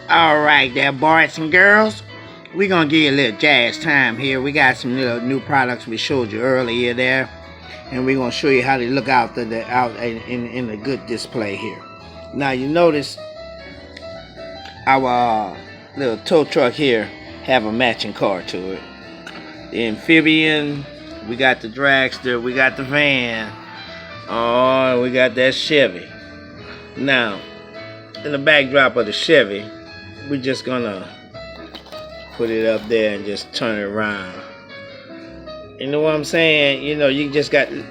Alright there, boys and girls. We're gonna give you a little jazz time here. We got some little new products we showed you earlier there. And we're gonna show you how to look out in the good display here. Now you notice our little tow truck here have a matching car to it. The amphibian, we got the dragster, we got the van. Oh, we got that Chevy. Now, in the backdrop of the Chevy, we're just gonna put it up there and just turn it around. You know what I'm saying? You know, you just got, look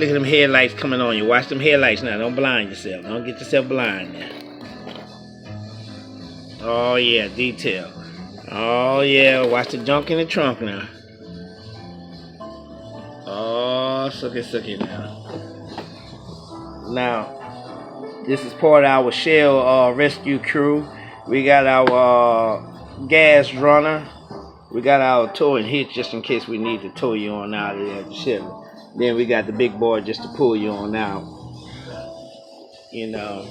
at them headlights coming on you. Watch them headlights now. Don't blind yourself. Don't get yourself blind now. Oh yeah, detail. Oh yeah, watch the junk in the trunk now. Oh, sucky now. Now, this is part of our Shell rescue crew. We got our gas runner. We got our towing hitch just in case we need to tow you on out of there, the Chevy. Then we got the big boy just to pull you on out. You know.